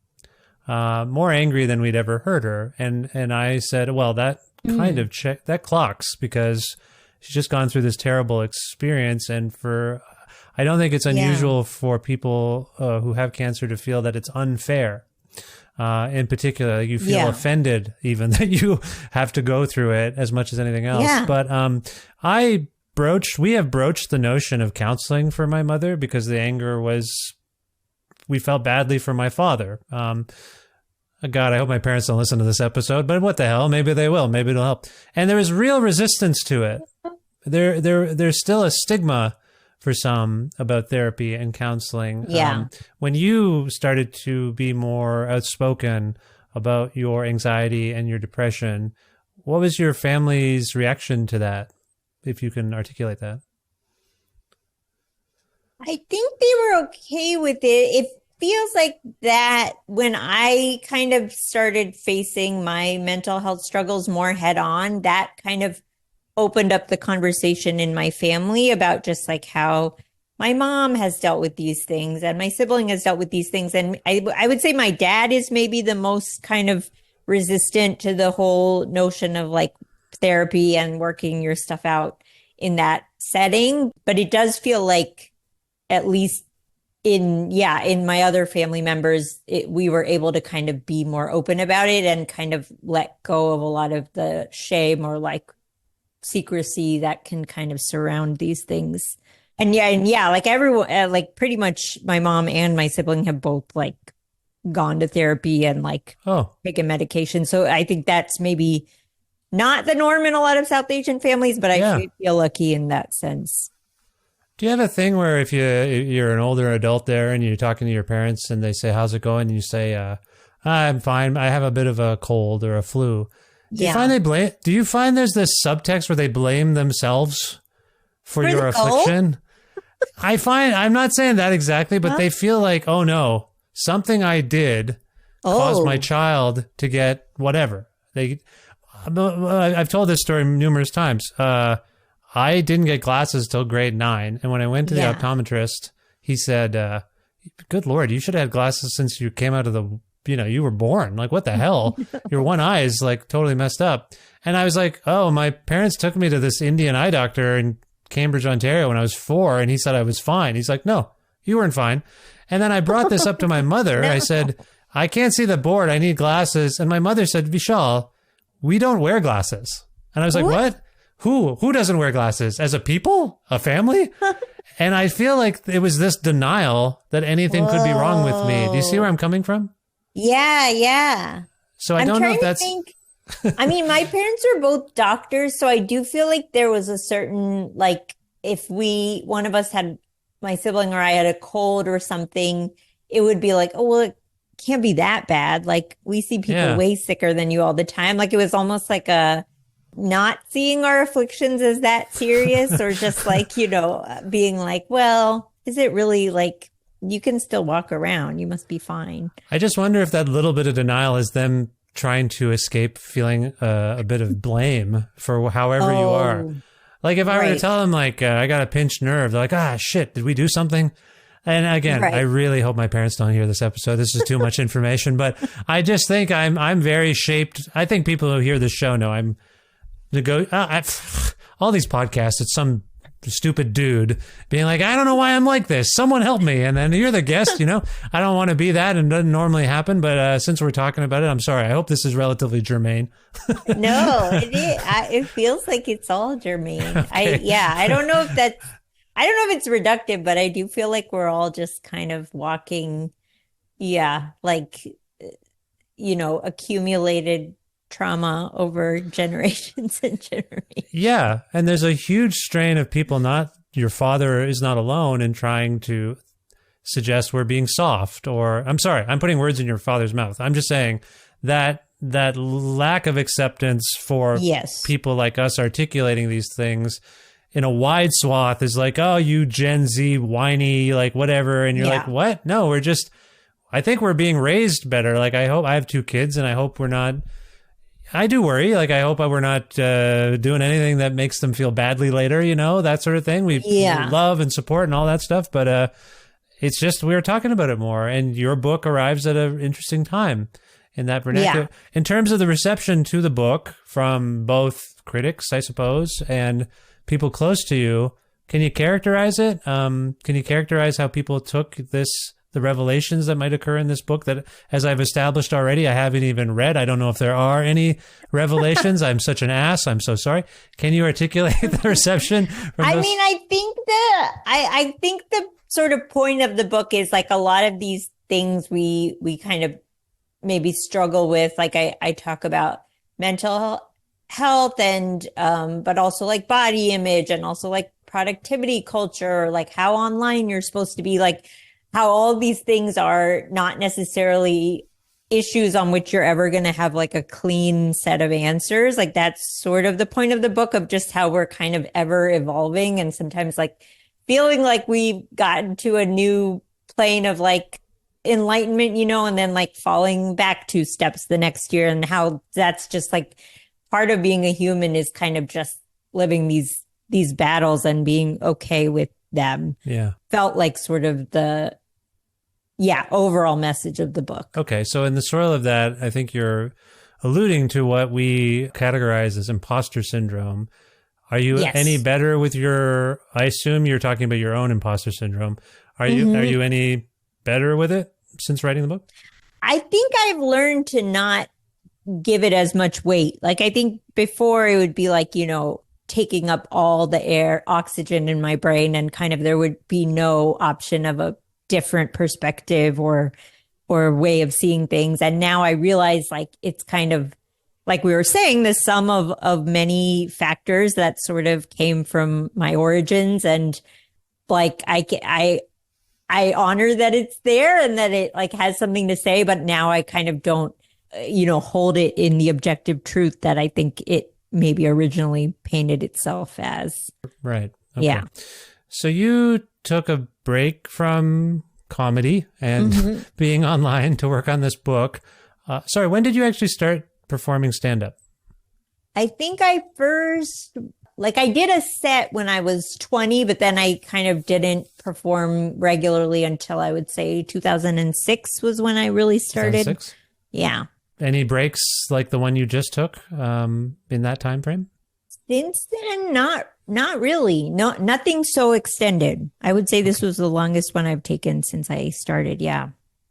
more angry than we'd ever heard her. And I said, well, that kind of that clocks, because she's just gone through this terrible experience. And I don't think it's unusual for people who have cancer to feel that it's unfair. In particular, you feel offended even that you have to go through it as much as anything else. Yeah. But we have broached the notion of counseling for my mother because the anger we felt badly for my father. God, I hope my parents don't listen to this episode, but what the hell? Maybe they will. Maybe it'll help. And there was real resistance to it. There's still a stigma for some about therapy and counseling. Yeah. When you started to be more outspoken about your anxiety and your depression, what was your family's reaction to that, if you can articulate that? I think they were okay with it. It feels like that when I kind of started facing my mental health struggles more head on, that kind of opened up the conversation in my family about just like how my mom has dealt with these things and my sibling has dealt with these things. And I would say my dad is maybe the most kind of resistant to the whole notion of like therapy and working your stuff out in that setting. But it does feel like, at least in my other family members, we were able to kind of be more open about it and kind of let go of a lot of the shame or like secrecy that can kind of surround these things. And like everyone, like pretty much my mom and my sibling have both like gone to therapy and like taken medication. So I think that's maybe not the norm in a lot of South Asian families, but I feel lucky in that sense. Do you have a thing where if you're an older adult there and you're talking to your parents and they say, how's it going? And you say, I'm fine. I have a bit of a cold or a flu. Do you find there's this subtext where they blame themselves for your affliction? I'm not saying that exactly, but they feel like, oh no, something I did caused my child to get whatever. I've told this story numerous times. I didn't get glasses till grade 9. And when I went to the optometrist, he said, good Lord, you should have had glasses since you came out of you were born. Like, what the hell? Your one eye is like totally messed up. And I was like, oh, my parents took me to this Indian eye doctor in Cambridge, Ontario when I was 4. And he said I was fine. He's like, no, you weren't fine. And then I brought this up to my mother. No. I said, I can't see the board. I need glasses. And my mother said, Vishal, we don't wear glasses. And I was like, what? Who doesn't wear glasses? As a people? A family? And I feel like it was this denial that anything could be wrong with me. Do you see where I'm coming from? Yeah. So I don't know if that's... I mean, my parents are both doctors, so I do feel like there was a certain, like, if one of us had, my sibling or I had a cold or something, it would be like, oh, well, it can't be that bad. Like, we see people way sicker than you all the time. Like, it was almost like a not seeing our afflictions as that serious or just like, being like, well, is it really like, you can still walk around. You must be fine. I just wonder if that little bit of denial is them trying to escape feeling a bit of blame for however you are. Like if I were to tell them like, I got a pinched nerve, they're like, shit, did we do something? And again, I really hope my parents don't hear this episode. This is too much information, but I just think I'm very shaped. I think people who hear this show know I'm all these podcasts, it's some stupid dude being like, I don't know why I'm like this. Someone help me. And then you're the guest, I don't want to be that and it doesn't normally happen. But since we're talking about it, I'm sorry. I hope this is relatively germane. No, it is. It feels like it's all germane. Okay. I don't know if it's reductive, but I do feel like we're all just kind of walking, accumulated trauma over generations and generations. Yeah. And there's a huge strain of people not your father is not alone in trying to suggest we're being soft, or I'm sorry, I'm putting words in your father's mouth. I'm just saying that lack of acceptance for people like us articulating these things in a wide swath is like, oh, you Gen Z whiny, like whatever. And you're like, what? No, I think we're being raised better. Like, I have 2 kids, and I hope we're not, I do worry. Like, I hope we're not doing anything that makes them feel badly later, that sort of thing. We love and support and all that stuff. But it's just, we were talking about it more. And your book arrives at an interesting time in that vernacular. Yeah. In terms of the reception to the book from both critics, I suppose, and people close to you, can you characterize it? Can you characterize how people took the revelations that might occur in this book that, as I've established already, I haven't even read? I don't know if there are any revelations. I'm such an ass. I'm so sorry. Can you articulate the reception? I think the sort of point of the book is like a lot of these things we kind of maybe struggle with. Like I talk about mental health and, but also like body image and also like productivity culture, like how online you're supposed to be, like how all these things are not necessarily issues on which you're ever going to have like a clean set of answers. Like that's sort of the point of the book, of just how we're kind of ever evolving and sometimes like feeling like we've gotten to a new plane of like enlightenment, and then like falling back 2 steps the next year, and how that's just like part of being a human is kind of just living these battles and being okay with them. Yeah. Felt like sort of the overall message of the book. Okay. So in the soil of that, I think you're alluding to what we categorize as imposter syndrome. Are you any better with I assume you're talking about your own imposter syndrome. Are you any better with it since writing the book? I think I've learned to not give it as much weight. Like I think before it would be like, taking up all the oxygen in my brain, and kind of there would be no option of a different perspective or way of seeing things. And now I realize like it's kind of like we were saying, the sum of many factors that sort of came from my origins. And like I honor that it's there and that it like has something to say, but now I kind of don't hold it in the objective truth that I think it maybe originally painted itself as. Right. Okay. Yeah. So you took a break from comedy and being online to work on this book. Sorry, when did you actually start performing stand-up? I think I did a set when I was 20, but then I kind of didn't perform regularly until I would say 2006 was when I really started. 2006? Yeah. Any breaks like the one you just took in that time frame? Since then, not really. No, nothing so extended. I would say this was the longest one I've taken since I started. Yeah.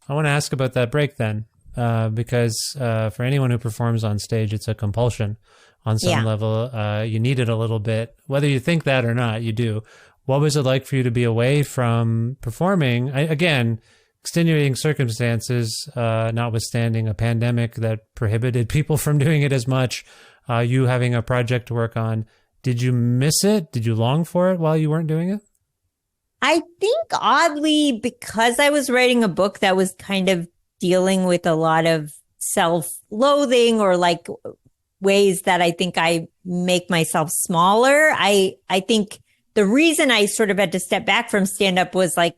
I want to ask about that break then, because for anyone who performs on stage, it's a compulsion on some level. You need it a little bit, whether you think that or not, you do. What was it like for you to be away from performing? Again, extenuating circumstances, notwithstanding a pandemic that prohibited people from doing it as much, you having a project to work on. Did you miss it? Did you long for it while you weren't doing it? I think oddly, because I was writing a book that was kind of dealing with a lot of self-loathing or like ways that I think I make myself smaller. I think the reason I sort of had to step back from stand-up was like,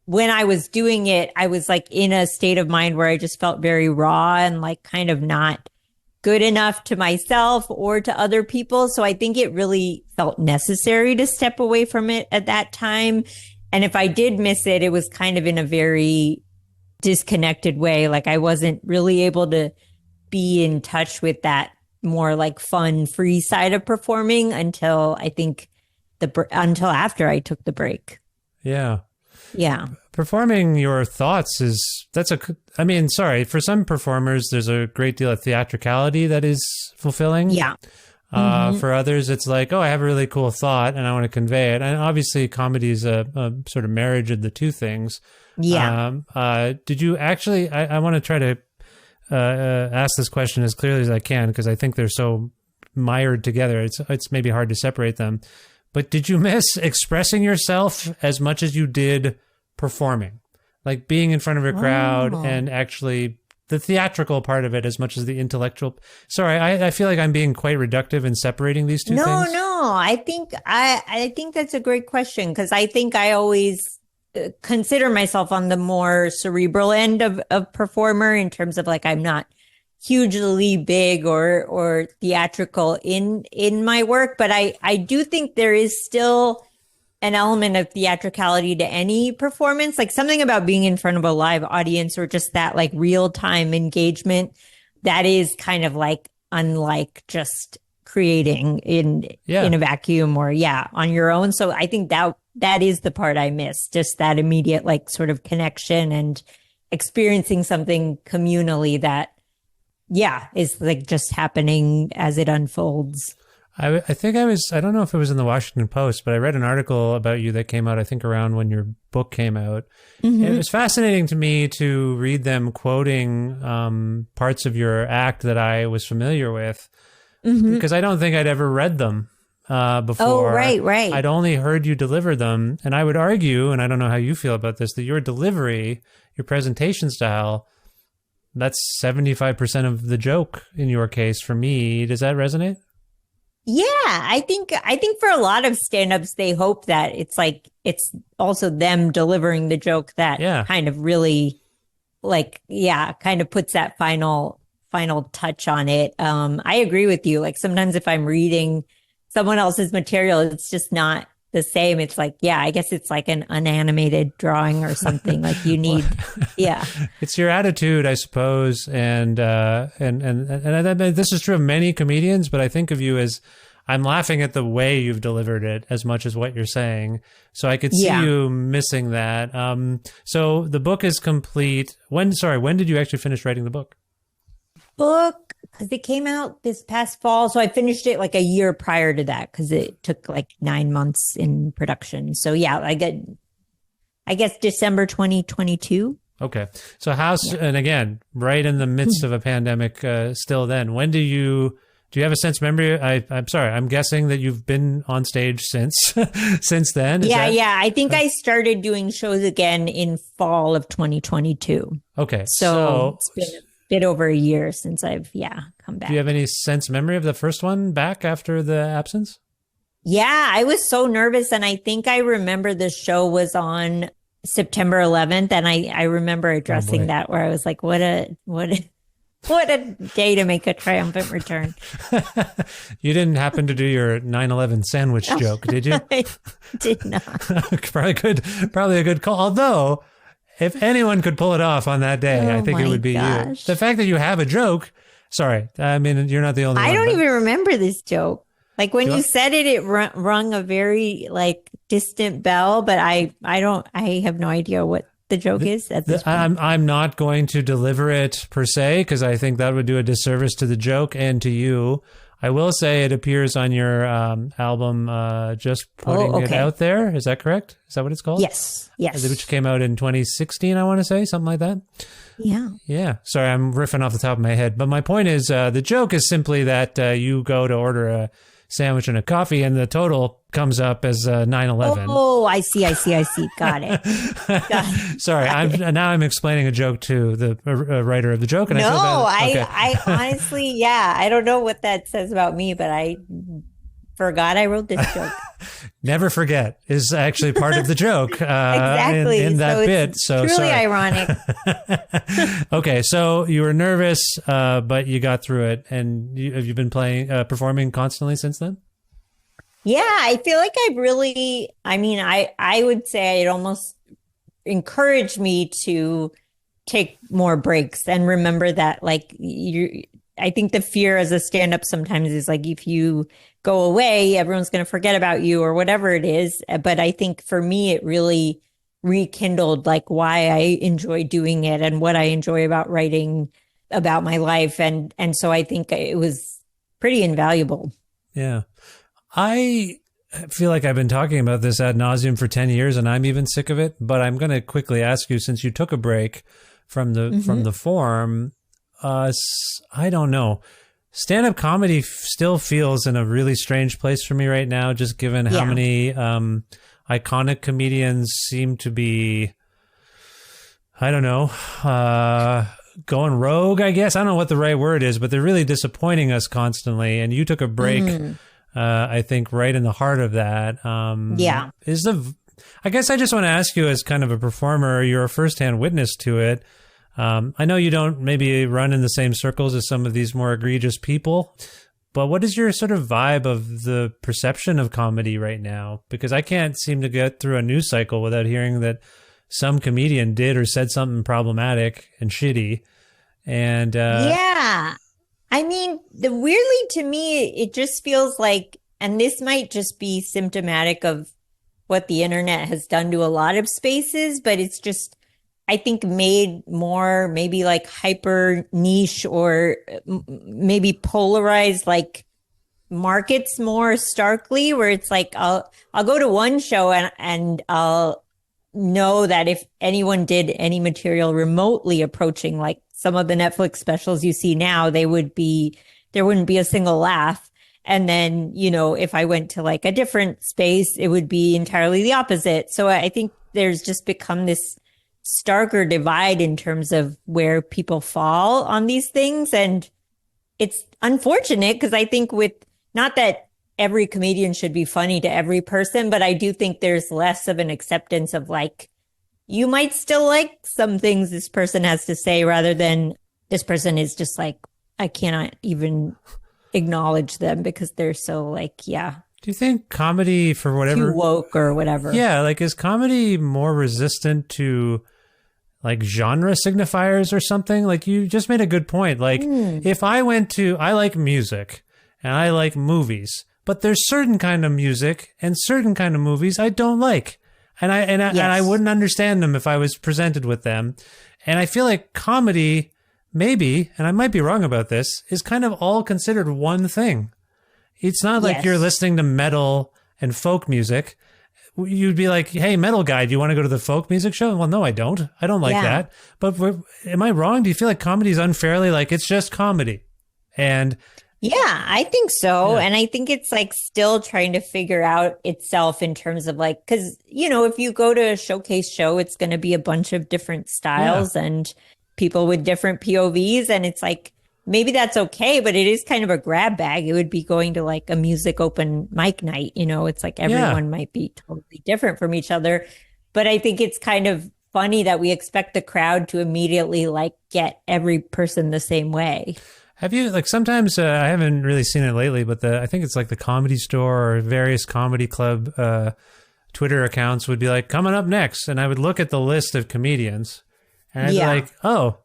when I was doing it, I was like in a state of mind where I just felt very raw and like kind of not good enough to myself or to other people. So I think it really felt necessary to step away from it at that time. And if I did miss it, it was kind of in a very disconnected way. Like I wasn't really able to be in touch with that more like fun, free side of performing until I think until after I took the break. Yeah. Yeah. Performing your thoughts for some performers, there's a great deal of theatricality that is fulfilling. Yeah. For others, it's like, oh, I have a really cool thought and I want to convey it. And obviously comedy is a sort of marriage of the two things. Yeah. Did you actually, I want to try to ask this question as clearly as I can, because I think they're so mired together. It's maybe hard to separate them. But did you miss expressing yourself as much as you did performing? Like being in front of a crowd and actually the theatrical part of it as much as the intellectual. Sorry, I feel like I'm being quite reductive in separating these two things. No. I think that's a great question, because I think I always consider myself on the more cerebral end of performer, in terms of like I'm not hugely big or theatrical in my work, but I do think there is still an element of theatricality to any performance, like something about being in front of a live audience or just that like real time engagement that is kind of like unlike just creating in a vacuum or on your own. So I think that is the part I miss, just that immediate like sort of connection and experiencing something communally that is like just happening as it unfolds. I think I don't know if it was in the Washington Post, but I read an article about you that came out, I think, around when your book came out. Mm-hmm. It was fascinating to me to read them quoting parts of your act that I was familiar with, because I don't think I'd ever read them before. Oh, right. I'd only heard you deliver them. And I would argue, and I don't know how you feel about this, that your delivery, your presentation style, that's 75% of the joke in your case for me. Does that resonate? Yeah, I think for a lot of stand-ups, they hope that it's like, it's also them delivering the joke that kind of really like, kind of puts that final touch on it. I agree with you. Like sometimes if I'm reading someone else's material, it's just not the same. It's like, I guess it's like an unanimated drawing or something. Like you need, It's your attitude, I suppose, and this is true of many comedians. But I think of you as, I'm laughing at the way you've delivered it as much as what you're saying. So I could see you missing that. So the book is complete. When did you actually finish writing the book? Because it came out this past fall. So I finished it like a year prior to that, because it took like 9 months in production. So I guess December 2022. Okay. So and again, right in the midst of a pandemic still then, when do you have a sense of memory? I'm sorry, I'm guessing that you've been on stage since then. I think I started doing shows again in fall of 2022. Okay. So it's been a bit over a year since I've come back. Do you have any sense of memory of the first one back after the absence? Yeah, I was so nervous, and I think I remember the show was on September 11th, and I remember addressing that, where I was like, what a day to make a triumphant return. You didn't happen to do your 9/11 sandwich joke, did you? I did not. Probably a good call. Although, if anyone could pull it off on that day, I think it would be you. The fact that you have a joke. Sorry, I mean, you're not the only one. I don't even remember this joke. Like when you said it, it rung a very like distant bell, but I have no idea what the joke is at this point. I'm not going to deliver it per se, because I think that would do a disservice to the joke and to you. I will say it appears on your album, Just Putting It Out There. Is that correct? Is that what it's called? Yes. Which came out in 2016, I want to say, something like that. Yeah. Sorry, I'm riffing off the top of my head. But my point is, the joke is simply that you go to order a sandwich and a coffee, and the total comes up as 9/11. Oh, I see. Got it. Sorry, I'm explaining a joke to the writer of the joke, and I honestly, I don't know what that says about me, but I forgot I wrote this joke. Never forget is actually part of the joke. Exactly. In that bit. So truly sorry. Ironic. Okay, so you were nervous, but you got through it, and have you been performing constantly since then? Yeah, I feel like I would say it almost encouraged me to take more breaks and remember that, like, I think the fear as a stand-up sometimes is like, if you go away, everyone's going to forget about you or whatever it is. But I think for me, it really rekindled like why I enjoy doing it and what I enjoy about writing about my life. And so I think it was pretty invaluable. Yeah. I feel like I've been talking about this ad nauseum for 10 years and I'm even sick of it, but I'm going to quickly ask you, since you took a break from the form, I don't know. stand-up comedy still feels in a really strange place for me right now, just given how many iconic comedians seem to be, I don't know, going rogue, I guess. I don't know what the right word is, but they're really disappointing us constantly. And you took a break, I think, right in the heart of that. I guess I just want to ask you, as kind of a performer, you're a firsthand witness to it. I know you don't maybe run in the same circles as some of these more egregious people, but what is your sort of vibe of the perception of comedy right now? Because I can't seem to get through a news cycle without hearing that some comedian did or said something problematic and shitty. And I mean, weirdly to me, it just feels like, and this might just be symptomatic of what the internet has done to a lot of spaces, but it's just, I think, made more maybe like hyper niche or maybe polarized like markets more starkly, where it's like I'll go to one show and I'll know that if anyone did any material remotely approaching like some of the Netflix specials you see now, there wouldn't be a single laugh. And then, you know, if I went to like a different space, it would be entirely the opposite. So I think there's just become this starker divide in terms of where people fall on these things. And it's unfortunate because I think not that every comedian should be funny to every person, but I do think there's less of an acceptance of like, you might still like some things this person has to say rather than this person is just like, I cannot even acknowledge them because they're so like, Do you think comedy, for whatever, too woke or whatever? Yeah, like, is comedy more resistant to like genre signifiers or something? Like, you just made a good point. Like, if I like music and I like movies, but there's certain kind of music and certain kind of movies I don't like. And I wouldn't understand them if I was presented with them. And I feel like comedy, maybe, and I might be wrong about this, is kind of all considered one thing. It's not like you're listening to metal and folk music. You'd be like, hey, metal guy, do you want to go to the folk music show? Well, no, I don't. I don't like that. But am I wrong? Do you feel like comedy is unfairly like it's just comedy? And yeah, I think so. And I think it's like still trying to figure out itself in terms of like, because, you know, if you go to a showcase show, it's going to be a bunch of different styles and people with different POVs. And it's like, maybe that's okay, but it is kind of a grab bag. It would be going to like a music open mic night. You know, it's like everyone might be totally different from each other. But I think it's kind of funny that we expect the crowd to immediately like get every person the same way. Have you, like, sometimes I haven't really seen it lately, but I think it's like the Comedy Store or various comedy club Twitter accounts would be like, coming up next. And I would look at the list of comedians and I'd be like, oh,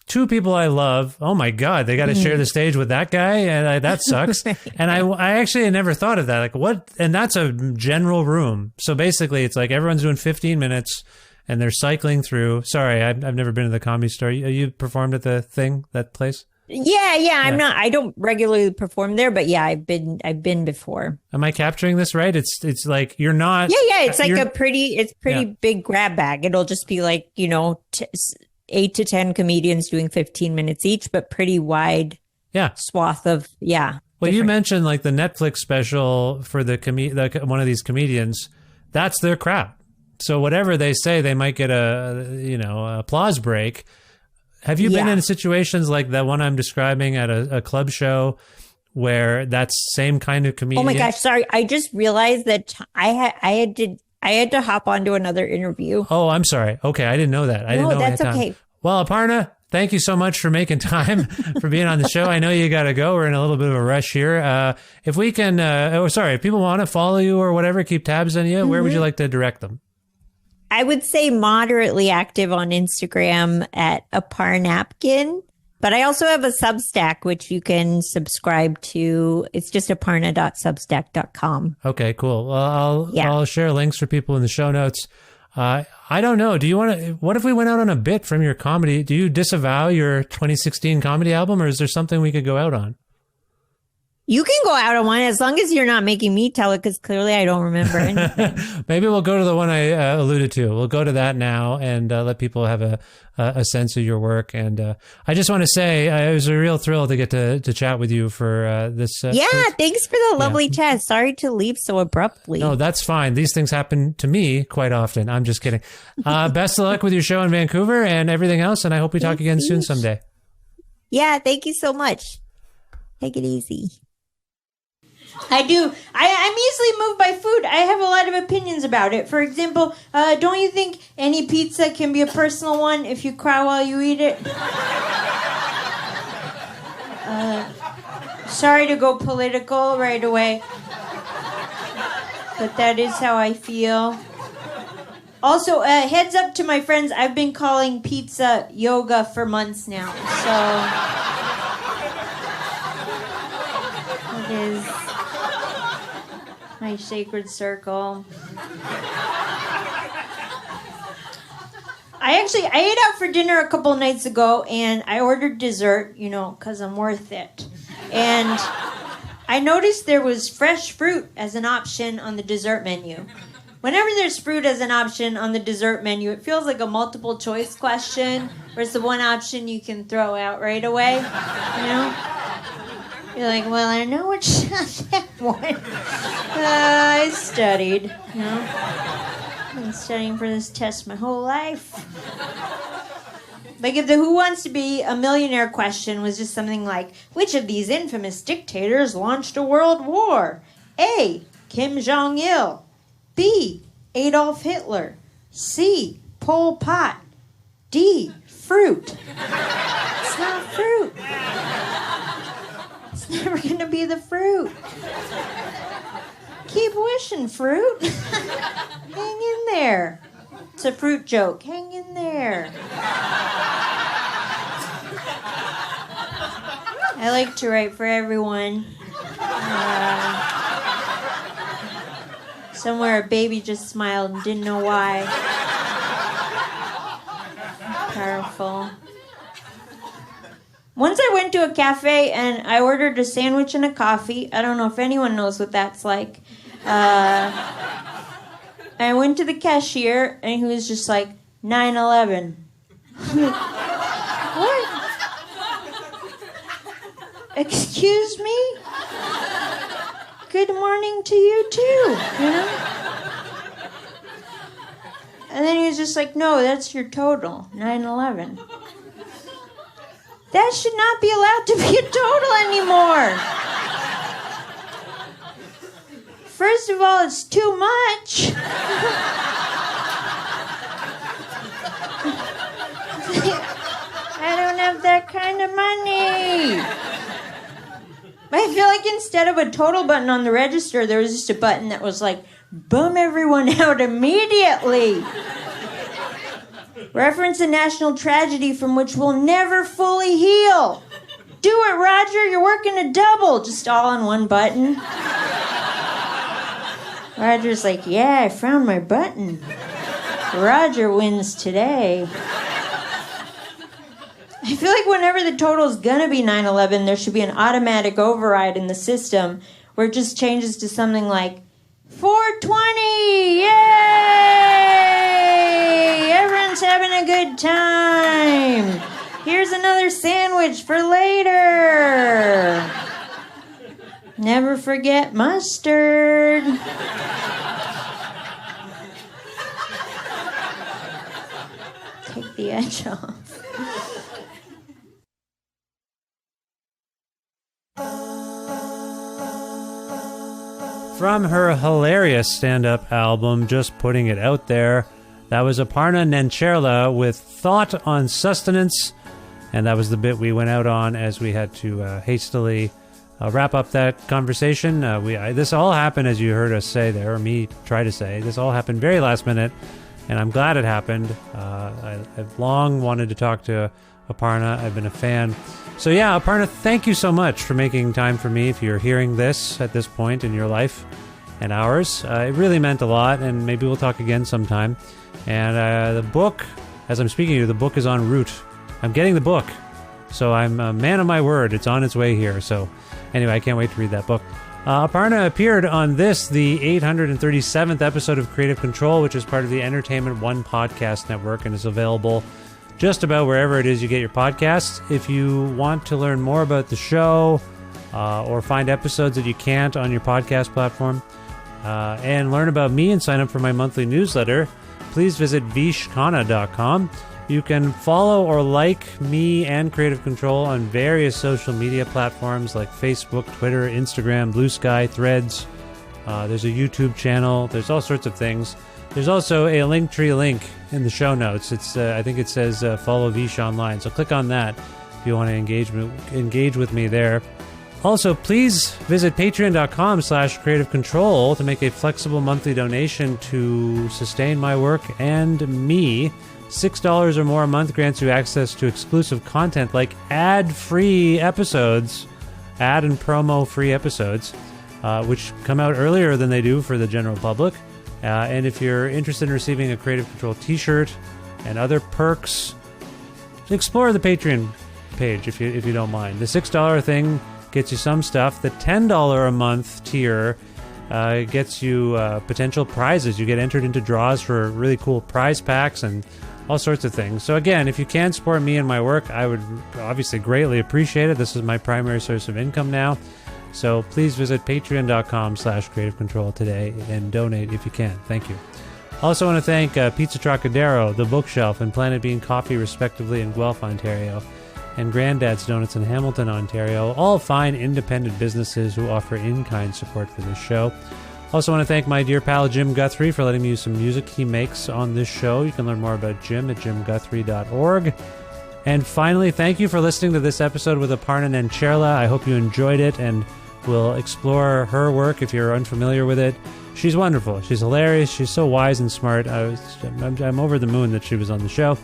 two people I love. Oh my God, they got to share the stage with that guy. And that sucks. And I actually never thought of that. Like, what? And that's a general room. So basically it's like everyone's doing 15 minutes and they're cycling through. Sorry, I've never been to the Comedy Store. You performed at the thing, that place? Yeah. I don't regularly perform there, but I've been before. Am I capturing this right? It's like you're not. It's like a pretty big grab bag. It'll just be like, you know, 8 to 10 comedians doing 15 minutes each, but pretty wide swath of, Well, you mentioned like the Netflix special for one of these comedians. That's their crowd. So whatever they say, they might get a applause break. Have you been in situations like that one I'm describing at a club show where that's same kind of comedian? Oh my gosh, sorry. I just realized that I had to hop onto another interview. Oh, I'm sorry. Okay, I didn't know that. I didn't know that's okay. Well, Aparna, thank you so much for making time for being on the show. I know you got to go. We're in a little bit of a rush here. If we can, if people want to follow you or whatever, keep tabs on you, where would you like to direct them? I would say moderately active on Instagram at Aparnapkin, but I also have a Substack, which you can subscribe to. It's just aparna.substack.com. Okay, cool. Well, I'll share links for people in the show notes. I don't know. Do you want to, what if we went out on a bit from your comedy? Do you disavow your 2016 comedy album, or is there something we could go out on? You can go out on one as long as you're not making me tell it, because clearly I don't remember anything. Maybe we'll go to the one I alluded to. We'll go to that now and let people have a sense of your work. And I just want to say it was a real thrill to get to chat with you for this. Thanks for the lovely chat. Sorry to leave so abruptly. No, that's fine. These things happen to me quite often. I'm just kidding. Best of luck with your show in Vancouver and everything else. And I hope we talk again soon someday. Yeah, thank you so much. Take it easy. I do. I'm easily moved by food. I have a lot of opinions about it. For example, don't you think any pizza can be a personal one if you cry while you eat it? Sorry to go political right away, but that is how I feel. Also, heads up to my friends, I've been calling pizza yoga for months now, so it is my sacred circle. I ate out for dinner a couple nights ago, and I ordered dessert, because I'm worth it. And I noticed there was fresh fruit as an option on the dessert menu. Whenever there's fruit as an option on the dessert menu, it feels like a multiple choice question, where it's the one option you can throw out right away, You're like, well, I know it's not that one. I studied, I've been studying for this test my whole life. Like if the Who Wants to Be a Millionaire question was just something like, which of these infamous dictators launched a world war? A, Kim Jong-il. B, Adolf Hitler. C, Pol Pot. D, fruit. It's not fruit. It's never going to be the fruit. Keep wishing, fruit. Hang in there. It's a fruit joke. Hang in there. I like to write for everyone. Somewhere a baby just smiled and didn't know why. Powerful. Once I went to a cafe and I ordered a sandwich and a coffee. I don't know if anyone knows what that's like. I went to the cashier and he was just like, 9/11. What? Excuse me? Good morning to you too, And then he was just like, no, that's your total, 9/11. That should not be allowed to be a total anymore. First of all, it's too much. I don't have that kind of money. I feel like instead of a total button on the register, there was just a button that was like, bum everyone out immediately. Reference a national tragedy from which we'll never fully heal. Do it, Roger, you're working a double. Just all on one button. Roger's like, yeah, I found my button. Roger wins today. I feel like whenever the total's gonna be 9/11, there should be an automatic override in the system where it just changes to something like 420! Yay! Everyone's having a good time. Here's another sandwich for later. Never forget mustard. Take the edge off. From her hilarious stand-up album, Just Putting It Out There, that was Aparna Nancherla with Thought on Sustenance, and that was the bit we went out on as we had to hastily wrap up that conversation. This all happened, as you heard us say there, or me try to say, this all happened very last minute, and I'm glad it happened. I've long wanted to talk to Aparna. I've been a fan. So yeah, Aparna, thank you so much for making time for me. If you're hearing this at this point in your life and ours, it really meant a lot, and maybe we'll talk again sometime. And the book, as I'm speaking to you, the book is en route. I'm getting the book, so I'm a man of my word. It's on its way here. So Anyway, I can't wait to read that book. Aparna appeared on this, the 837th episode of Creative Control, which is part of the Entertainment One podcast network and is available just about wherever it is you get your podcasts. If you want to learn more about the show or find episodes that you can't on your podcast platform and learn about me and sign up for my monthly newsletter, please visit vishkhanna.com. You can follow or like me and Creative Control on various social media platforms like Facebook, Twitter, Instagram, Blue Sky, Threads. There's a YouTube channel. There's all sorts of things. There's also a Linktree link in the show notes. It's I think it says follow Vish online. So click on that if you want to engage with me there. Also, please visit patreon.com/creative control to make a flexible monthly donation to sustain my work and me. $6 or more a month grants you access to exclusive content like ad-free episodes, ad and promo-free episodes, which come out earlier than they do for the general public. And if you're interested in receiving a Creative Control t-shirt and other perks, explore the Patreon page if you don't mind. The $6 thing gets you some stuff. The $10 a month tier gets you potential prizes. You get entered into draws for really cool prize packs and all sorts of things. So again, if you can support me and my work, I would obviously greatly appreciate it. This is my primary source of income now. So please visit patreon.com/creative control today and donate if you can. Thank you. Also want to thank Pizza Trocadero, The Bookshelf, and Planet Bean Coffee, respectively, in Guelph, Ontario, and Granddad's Donuts in Hamilton, Ontario, all fine independent businesses who offer in-kind support for this show. Also want to thank my dear pal Jim Guthrie for letting me use some music he makes on this show. You can learn more about Jim at jimguthrie.org. And finally, thank you for listening to this episode with Aparna Nancherla. I hope you enjoyed it and will explore her work if you're unfamiliar with it. She's wonderful. She's hilarious. She's so wise and smart. I'm over the moon that she was on the show.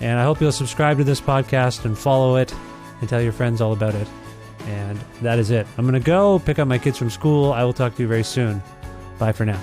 And I hope you'll subscribe to this podcast and follow it and tell your friends all about it. And that is it. I'm going to go pick up my kids from school. I will talk to you very soon. Bye for now.